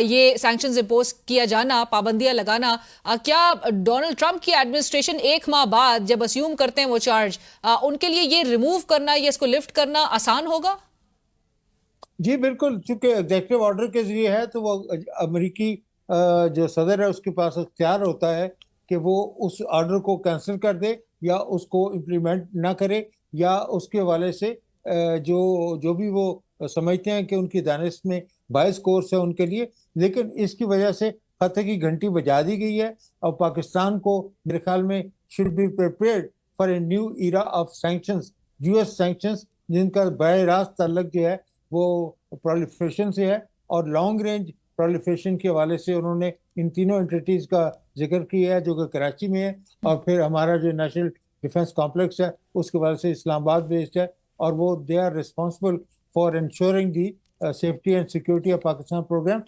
یہ sanctions impose کیا جانا، پابندیاں لگانا، کیا ڈونلڈ ٹرمپ کی ایڈمنسٹریشن ایک ماہ بعد جب اسیوم کرتے ہیں وہ چارج، ان کے لیے یہ ریموو کرنا یا اس کو لفٹ کرنا آسان ہوگا؟ جی بالکل، چونکہ ایگزیکٹو آرڈر کے ذریعے ہے تو وہ امریکی جو صدر ہے اس کے پاس اختیار ہوتا ہے کہ وہ اس آرڈر کو کینسل کر دے یا اس کو امپلیمنٹ نہ کرے، یا اس کے حوالے سے جو بھی وہ سمجھتے ہیں کہ ان کی دانست میں باعث کورس ہے ان کے لیے. لیکن اس کی وجہ سے خطے کی گھنٹی بجا دی گئی ہے، اور پاکستان کو میرے خیال میں should be prepared for a new era of sanctions, US sanctions، جن کا براہ راست تعلق جو ہے وہ پرولیفریشن سے ہے، اور لانگ رینج پرولیفریشن کے حوالے سے انہوں نے ان تینوں انٹیٹیز کا ذکر کیا ہے جو کہ کراچی میں ہے، اور پھر ہمارا جو نیشنل ڈیفنس کمپلیکس ہے اس کے حوالے سے اسلام آباد بیسڈ ہے، اور وہ they are responsible for ensuring the safety and security of Pakistan programme.